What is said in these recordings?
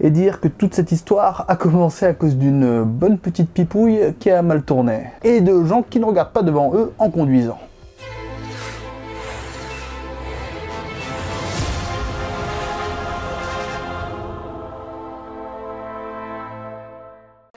et dire que toute cette histoire a commencé à cause d'une bonne petite pipouille qui a mal tourné, et de gens qui ne regardent pas devant eux en conduisant.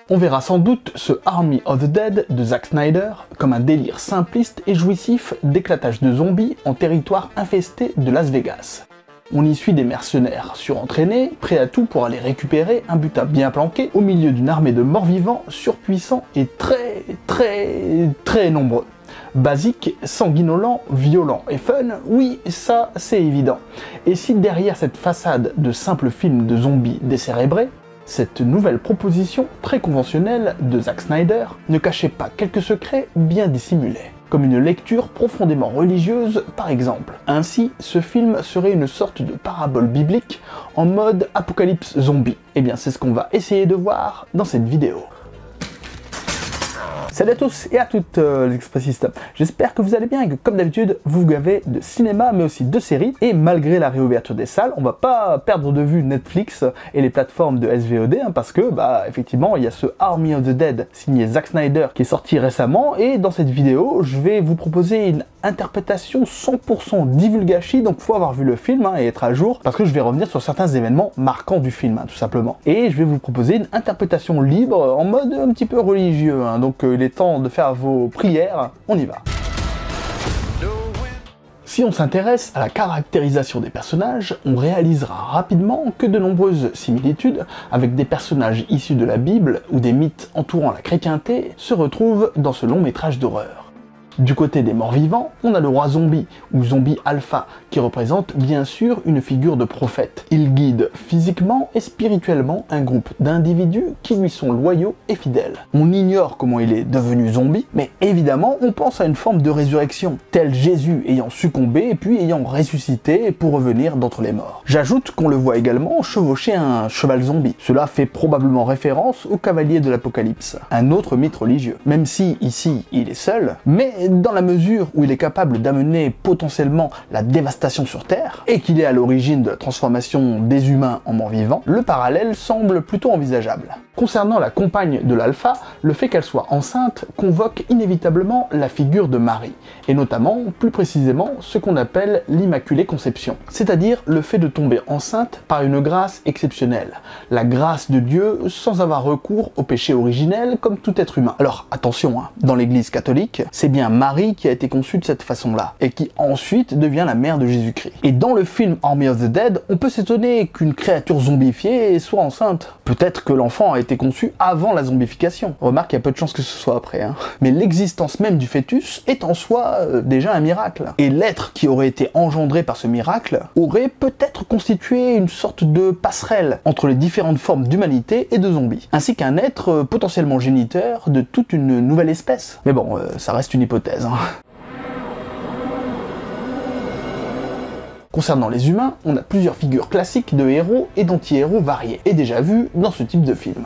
On verra sans doute ce Army of the Dead de Zack Snyder comme un délire simpliste et jouissif d'éclatage de zombies en territoire infesté de Las Vegas. On y suit des mercenaires surentraînés, prêts à tout pour aller récupérer un butin bien planqué au milieu d'une armée de morts-vivants surpuissants et très nombreux. Basique, sanguinolent, violent et fun, oui, ça c'est évident. Et si derrière cette façade de simple film de zombies décérébrés, cette nouvelle proposition très conventionnelle de Zack Snyder ne cachait pas quelques secrets bien dissimulés, comme une lecture profondément religieuse par exemple. Ainsi, ce film serait une sorte de parabole biblique en mode apocalypse zombie. Eh bien c'est ce qu'on va essayer de voir dans cette vidéo. Salut à tous et à toutes les expressistes, j'espère que vous allez bien et que comme d'habitude vous vous gavez de cinéma mais aussi de séries, et malgré la réouverture des salles, on va pas perdre de vue Netflix et les plateformes de SVOD parce que effectivement il y a ce Army of the Dead signé Zack Snyder qui est sorti récemment, et dans cette vidéo je vais vous proposer une interprétation 100% divulgachi, donc faut avoir vu le film et être à jour parce que je vais revenir sur certains événements marquants du film tout simplement, et je vais vous proposer une interprétation libre en mode un petit peu religieux, donc il est temps de faire vos prières, on y va. Si on s'intéresse à la caractérisation des personnages, on réalisera rapidement que de nombreuses similitudes avec des personnages issus de la Bible ou des mythes entourant la chrétienté se retrouvent dans ce long métrage d'horreur. Du côté des morts-vivants, on a le roi zombie, ou zombie alpha, qui représente bien sûr une figure de prophète. Il guide physiquement et spirituellement un groupe d'individus qui lui sont loyaux et fidèles. On ignore comment il est devenu zombie, mais évidemment on pense à une forme de résurrection, tel Jésus ayant succombé et puis ayant ressuscité pour revenir d'entre les morts. J'ajoute qu'on le voit également chevaucher un cheval zombie. Cela fait probablement référence au cavalier de l'Apocalypse, un autre mythe religieux. Même si ici il est seul, mais dans la mesure où il est capable d'amener potentiellement la dévastation sur Terre, et qu'il est à l'origine de la transformation des humains en morts-vivants, le parallèle semble plutôt envisageable. Concernant la compagne de l'Alpha, le fait qu'elle soit enceinte convoque inévitablement la figure de Marie, et notamment, plus précisément, ce qu'on appelle l'Immaculée Conception, c'est-à-dire le fait de tomber enceinte par une grâce exceptionnelle, la grâce de Dieu sans avoir recours au péché originel comme tout être humain. Alors attention, dans l'Église catholique, c'est bien Marie qui a été conçue de cette façon-là, et qui ensuite devient la mère de Jésus-Christ. Et dans le film Army of the Dead, on peut s'étonner qu'une créature zombifiée soit enceinte. Peut-être que l'enfant a été conçu avant la zombification. Remarque, il y a peu de chances que ce soit après. Mais l'existence même du fœtus est en soi déjà un miracle. Et l'être qui aurait été engendré par ce miracle aurait peut-être constitué une sorte de passerelle entre les différentes formes d'humanité et de zombies, ainsi qu'un être potentiellement géniteur de toute une nouvelle espèce. Mais bon, ça reste une hypothèse. Concernant les humains, on a plusieurs figures classiques de héros et d'anti-héros variés, et déjà vues dans ce type de film.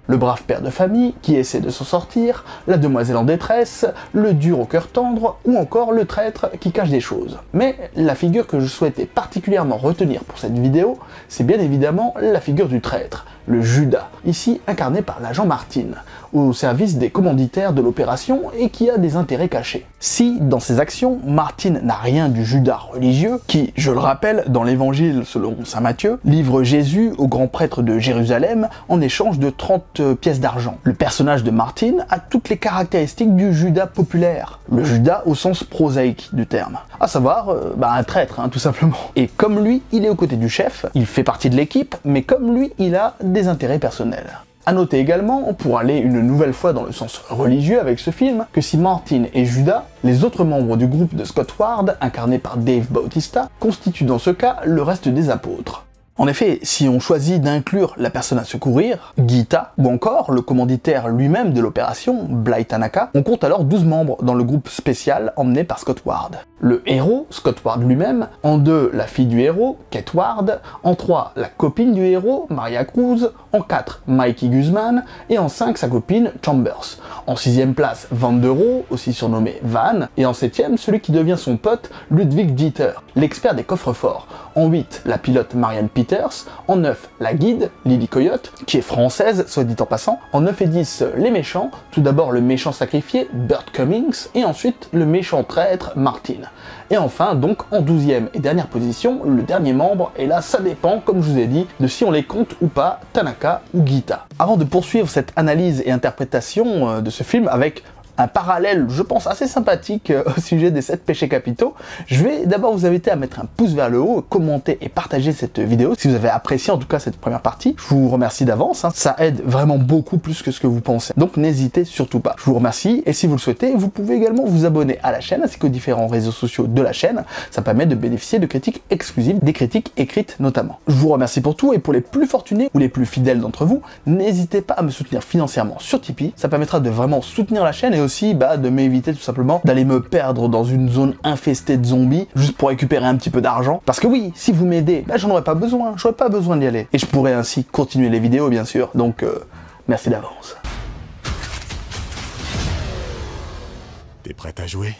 Le brave père de famille qui essaie de s'en sortir, la demoiselle en détresse, le dur au cœur tendre, ou encore le traître qui cache des choses. Mais la figure que je souhaitais particulièrement retenir pour cette vidéo, c'est bien évidemment la figure du traître, le Judas, ici incarné par l'agent Martin, au service des commanditaires de l'opération et qui a des intérêts cachés. Si, dans ses actions, Martin n'a rien du Judas religieux, qui, je le rappelle, dans l'évangile selon saint Matthieu, livre Jésus au grand prêtre de Jérusalem en échange de 30 pièces d'argent. Le personnage de Martin a toutes les caractéristiques du Judas populaire, le Judas au sens prosaïque du terme, à savoir un traître, tout simplement. Et comme lui, il est aux côtés du chef, il fait partie de l'équipe, mais comme lui, il a des intérêts personnels. A noter également, pour aller une nouvelle fois dans le sens religieux avec ce film, que si Martin est Judas, les autres membres du groupe de Scott Ward, incarnés par Dave Bautista, constituent dans ce cas le reste des apôtres. En effet, si on choisit d'inclure la personne à secourir, Gita, ou encore le commanditaire lui-même de l'opération, Bly Tanaka, on compte alors 12 membres dans le groupe spécial emmené par Scott Ward. Le héros, Scott Ward lui-même, en 2, la fille du héros, Kate Ward, en 3, la copine du héros, Maria Cruz, en 4, Mikey Guzman, et en 5, sa copine, Chambers. En 6ème place, Van der Rohe, aussi surnommé Van, et en 7ème, celui qui devient son pote, Ludwig Jeter, l'expert des coffres-forts. En 8, la pilote Marianne Peters, Peters. En 9, la guide, Lily Coyote, qui est française, soit dit en passant. En 9 et 10, les méchants. Tout d'abord le méchant sacrifié, Burt Cummings, et ensuite le méchant traître, Martin. Et enfin, donc, en 12e et dernière position, le dernier membre, et là ça dépend, comme je vous ai dit, de si on les compte ou pas, Tanaka ou Gita. Avant de poursuivre cette analyse et interprétation de ce film avec un parallèle, je pense, assez sympathique au sujet des 7 péchés capitaux, je vais d'abord vous inviter à mettre un pouce vers le haut, commenter et partager cette vidéo si vous avez apprécié en tout cas cette première partie. Je vous remercie d'avance, hein, ça aide vraiment beaucoup plus que ce que vous pensez. Donc n'hésitez surtout pas. Je vous remercie et si vous le souhaitez, vous pouvez également vous abonner à la chaîne ainsi qu'aux différents réseaux sociaux de la chaîne. Ça permet de bénéficier de critiques exclusives, des critiques écrites notamment. Je vous remercie pour tout et pour les plus fortunés ou les plus fidèles d'entre vous, n'hésitez pas à me soutenir financièrement sur Tipeee. Ça permettra de vraiment soutenir la chaîne et aussi de m'éviter tout simplement d'aller me perdre dans une zone infestée de zombies juste pour récupérer un petit peu d'argent. Parce que oui, si vous m'aidez, j'en aurais pas besoin, j'aurais pas besoin d'y aller. Et je pourrais ainsi continuer les vidéos bien sûr, donc merci d'avance. T'es prête à jouer ?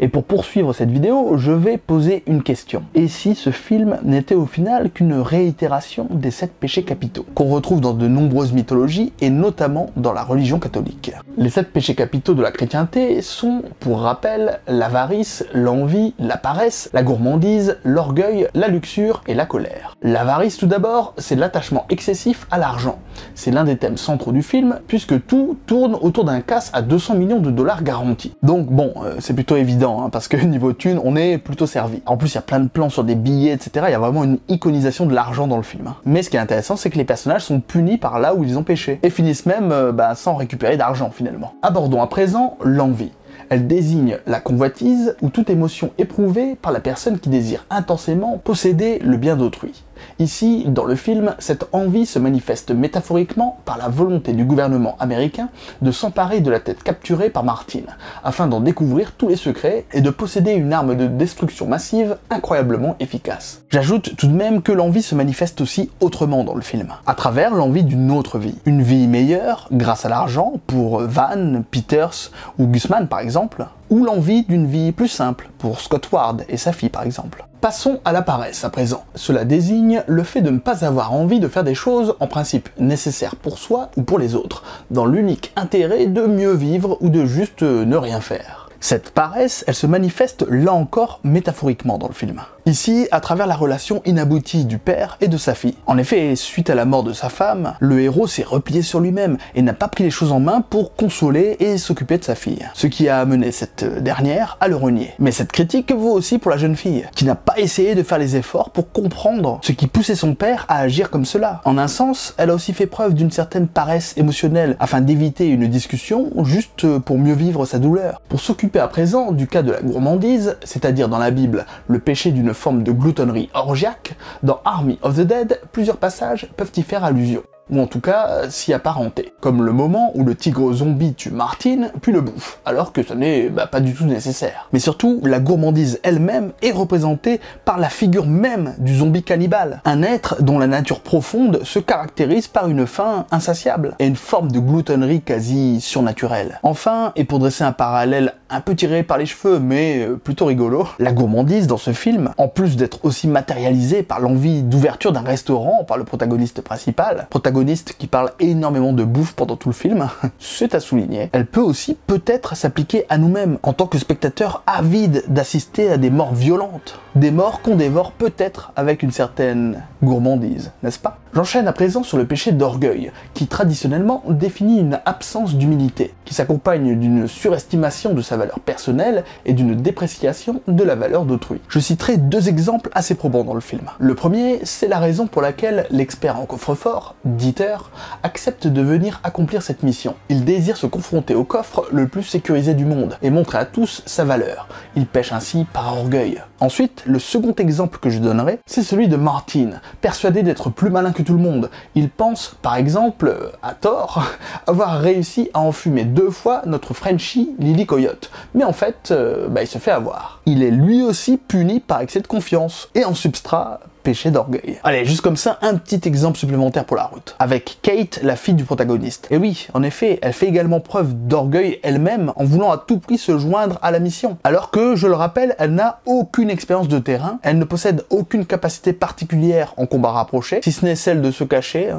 Et pour poursuivre cette vidéo, je vais poser une question. Et si ce film n'était au final qu'une réitération des 7 péchés capitaux, qu'on retrouve dans de nombreuses mythologies, et notamment dans la religion catholique? Les 7 péchés capitaux de la chrétienté sont, pour rappel, l'avarice, l'envie, la paresse, la gourmandise, l'orgueil, la luxure et la colère. L'avarice tout d'abord, c'est l'attachement excessif à l'argent. C'est l'un des thèmes centraux du film, puisque tout tourne autour d'un casse à 200 millions de dollars garantis. Donc bon, c'est plutôt évident, parce que niveau thune, on est plutôt servi. En plus, il y a plein de plans sur des billets, etc. Il y a vraiment une iconisation de l'argent dans le film. Mais ce qui est intéressant, c'est que les personnages sont punis par là où ils ont péché, et finissent même sans récupérer d'argent finalement. Abordons à présent l'envie. Elle désigne la convoitise ou toute émotion éprouvée par la personne qui désire intensément posséder le bien d'autrui. Ici, dans le film, cette envie se manifeste métaphoriquement par la volonté du gouvernement américain de s'emparer de la tête capturée par Martin, afin d'en découvrir tous les secrets et de posséder une arme de destruction massive incroyablement efficace. J'ajoute tout de même que l'envie se manifeste aussi autrement dans le film, à travers l'envie d'une autre vie. Une vie meilleure, grâce à l'argent, pour Van, Peters ou Gusman par exemple, ou l'envie d'une vie plus simple, pour Scott Ward et sa fille par exemple. Passons à la paresse à présent. Cela désigne le fait de ne pas avoir envie de faire des choses en principe nécessaires pour soi ou pour les autres, dans l'unique intérêt de mieux vivre ou de juste ne rien faire. Cette paresse, elle se manifeste là encore métaphoriquement dans le film. Ici, à travers la relation inaboutie du père et de sa fille. En effet, suite à la mort de sa femme, le héros s'est replié sur lui-même et n'a pas pris les choses en main pour consoler et s'occuper de sa fille. Ce qui a amené cette dernière à le renier. Mais cette critique vaut aussi pour la jeune fille, qui n'a pas essayé de faire les efforts pour comprendre ce qui poussait son père à agir comme cela. En un sens, elle a aussi fait preuve d'une certaine paresse émotionnelle afin d'éviter une discussion juste pour mieux vivre sa douleur. Pour s'occuper à présent du cas de la gourmandise, c'est-à-dire dans la Bible, le péché d'une forme de gloutonnerie orgiaque, dans Army of the Dead, plusieurs passages peuvent y faire allusion, ou en tout cas s'y apparenter, comme le moment où le tigre zombie tue Martin, puis le bouffe, alors que ce n'est pas du tout nécessaire. Mais surtout, la gourmandise elle-même est représentée par la figure même du zombie cannibale, un être dont la nature profonde se caractérise par une faim insatiable, et une forme de gloutonnerie quasi surnaturelle. Enfin, et pour dresser un parallèle un peu tiré par les cheveux, mais plutôt rigolo, la gourmandise dans ce film, en plus d'être aussi matérialisée par l'envie d'ouverture d'un restaurant par le protagoniste principal, qui parle énormément de bouffe pendant tout le film, c'est à souligner. Elle peut aussi peut-être s'appliquer à nous-mêmes, en tant que spectateurs avides d'assister à des morts violentes. Des morts qu'on dévore peut-être avec une certaine gourmandise, n'est-ce pas? J'enchaîne à présent sur le péché d'orgueil, qui traditionnellement définit une absence d'humilité, qui s'accompagne d'une surestimation de sa valeur personnelle et d'une dépréciation de la valeur d'autrui. Je citerai 2 exemples assez probants dans le film. Le premier, c'est la raison pour laquelle l'expert en coffre-fort, Dieter, accepte de venir accomplir cette mission. Il désire se confronter au coffre le plus sécurisé du monde et montrer à tous sa valeur. Il pêche ainsi par orgueil. Ensuite, le second exemple que je donnerai, c'est celui de Martin, persuadé d'être plus malin que tout le monde. Il pense, par exemple, à tort, avoir réussi à enfumer 2 fois notre Frenchie Lily Coyote. Mais en fait, il se fait avoir. Il est lui aussi puni par excès de confiance, et en substrat, péché d'orgueil. Allez, juste comme ça, un petit exemple supplémentaire pour la route. Avec Kate, la fille du protagoniste. Et oui, en effet, elle fait également preuve d'orgueil elle-même en voulant à tout prix se joindre à la mission. Alors que, je le rappelle, elle n'a aucune expérience de terrain, elle ne possède aucune capacité particulière en combat rapproché, si ce n'est celle de se cacher,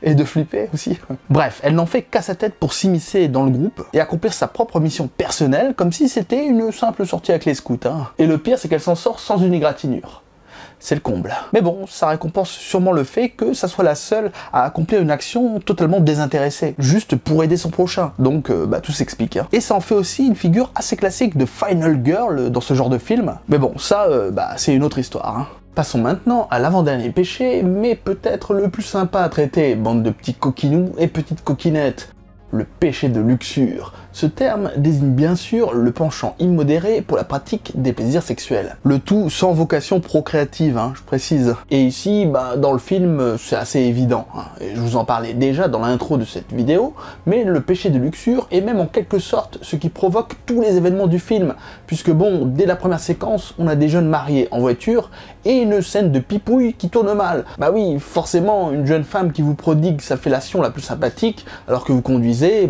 et de flipper aussi. Bref, elle n'en fait qu'à sa tête pour s'immiscer dans le groupe et accomplir sa propre mission personnelle comme si c'était une simple sortie avec les scouts. Et le pire, c'est qu'elle s'en sort sans une égratignure. C'est le comble. Mais bon, ça récompense sûrement le fait que ça soit la seule à accomplir une action totalement désintéressée, juste pour aider son prochain. Donc, tout s'explique. Et ça en fait aussi une figure assez classique de Final Girl dans ce genre de film. Mais bon, ça, c'est une autre histoire. Passons maintenant à l'avant-dernier péché, mais peut-être le plus sympa à traiter, bande de petits coquinous et petites coquinettes. Le péché de luxure. Ce terme désigne bien sûr le penchant immodéré pour la pratique des plaisirs sexuels. Le tout sans vocation procréative, je précise. Et ici, dans le film, c'est assez évident. Et je vous en parlais déjà dans l'intro de cette vidéo, mais le péché de luxure est même en quelque sorte ce qui provoque tous les événements du film, puisque bon, dès la première séquence, on a des jeunes mariés en voiture et une scène de pipouille qui tourne mal. Bah oui, forcément, une jeune femme qui vous prodigue sa fellation la plus sympathique, alors que vous conduisez,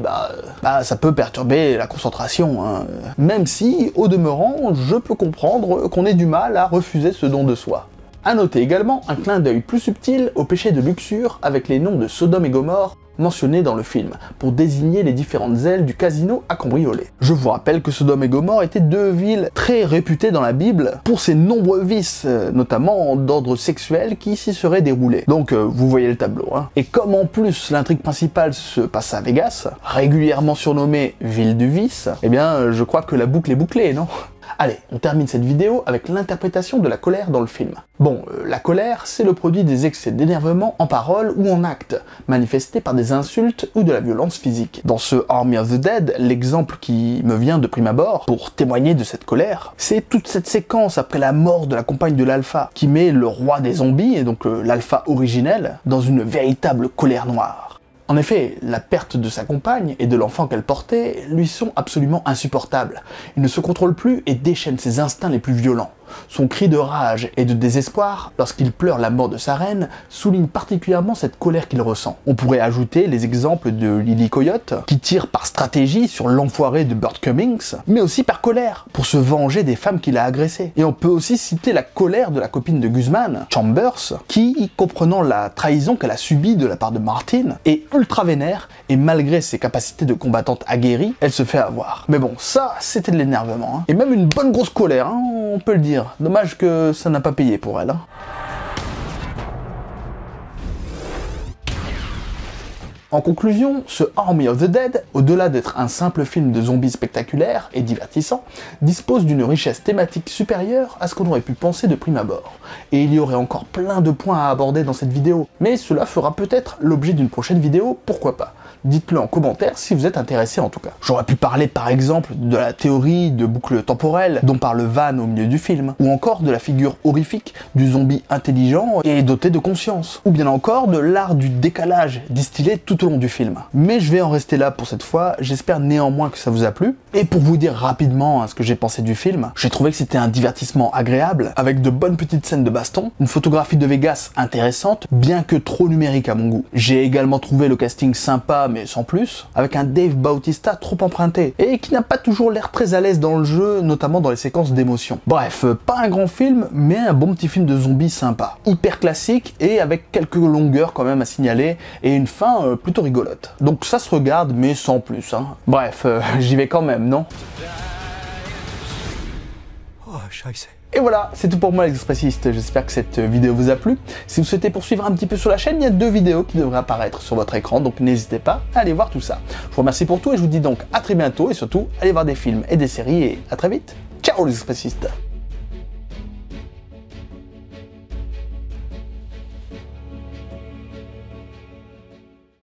ça peut perturber la concentration. Même si, au demeurant, je peux comprendre qu'on ait du mal à refuser ce don de soi. A noter également un clin d'œil plus subtil au péché de luxure avec les noms de Sodome et Gomorrhe mentionnés dans le film, pour désigner les différentes ailes du casino à cambrioler. Je vous rappelle que Sodome et Gomorrhe étaient deux villes très réputées dans la Bible pour ses nombreux vices, notamment d'ordre sexuel qui s'y seraient déroulés. Donc vous voyez le tableau. Et comme en plus l'intrigue principale se passe à Vegas, régulièrement surnommée ville du vice, eh bien je crois que la boucle est bouclée, non ? Allez, on termine cette vidéo avec l'interprétation de la colère dans le film. Bon, la colère, c'est le produit des excès d'énervement en parole ou en acte, manifestés par des insultes ou de la violence physique. Dans ce Army of the Dead, l'exemple qui me vient de prime abord, pour témoigner de cette colère, c'est toute cette séquence après la mort de la compagne de l'alpha, qui met le roi des zombies, et donc l'alpha originel, dans une véritable colère noire. En effet, la perte de sa compagne et de l'enfant qu'elle portait lui sont absolument insupportables. Il ne se contrôle plus et déchaîne ses instincts les plus violents. Son cri de rage et de désespoir, lorsqu'il pleure la mort de sa reine, souligne particulièrement cette colère qu'il ressent. On pourrait ajouter les exemples de Lily Coyote, qui tire par stratégie sur l'enfoiré de Burt Cummings, mais aussi par colère, pour se venger des femmes qu'il a agressées. Et on peut aussi citer la colère de la copine de Guzman, Chambers, qui, comprenant la trahison qu'elle a subie de la part de Martin, est ultra vénère, et malgré ses capacités de combattante aguerrie, elle se fait avoir. Mais bon, ça, c'était de l'énervement. Et même une bonne grosse colère, on peut le dire. Dommage que ça n'a pas payé pour elle. En conclusion, ce Army of the Dead, au-delà d'être un simple film de zombies spectaculaire et divertissant, dispose d'une richesse thématique supérieure à ce qu'on aurait pu penser de prime abord. Et il y aurait encore plein de points à aborder dans cette vidéo, mais cela fera peut-être l'objet d'une prochaine vidéo, pourquoi pas. Dites-le en commentaire si vous êtes intéressé en tout cas. J'aurais pu parler par exemple de la théorie de boucle temporelle dont parle Van au milieu du film, ou encore de la figure horrifique du zombie intelligent et doté de conscience, ou bien encore de l'art du décalage distillé tout au long du film. Mais je vais en rester là pour cette fois, j'espère néanmoins que ça vous a plu. Et pour vous dire rapidement ce que j'ai pensé du film, j'ai trouvé que c'était un divertissement agréable, avec de bonnes petites scènes de baston, une photographie de Vegas intéressante, bien que trop numérique à mon goût. J'ai également trouvé le casting sympa mais sans plus, avec un Dave Bautista trop emprunté, et qui n'a pas toujours l'air très à l'aise dans le jeu, notamment dans les séquences d'émotion. Bref, pas un grand film, mais un bon petit film de zombies sympa. Hyper classique, et avec quelques longueurs quand même à signaler, et une fin plutôt rigolote. Donc ça se regarde, mais sans plus. Bref, j'y vais quand même, non? Oh, scheiße. Et voilà, c'est tout pour moi les expressistes, j'espère que cette vidéo vous a plu. Si vous souhaitez poursuivre un petit peu sur la chaîne, il y a 2 vidéos qui devraient apparaître sur votre écran, donc n'hésitez pas à aller voir tout ça. Je vous remercie pour tout et je vous dis donc à très bientôt, et surtout, allez voir des films et des séries, et à très vite. Ciao les expressistes!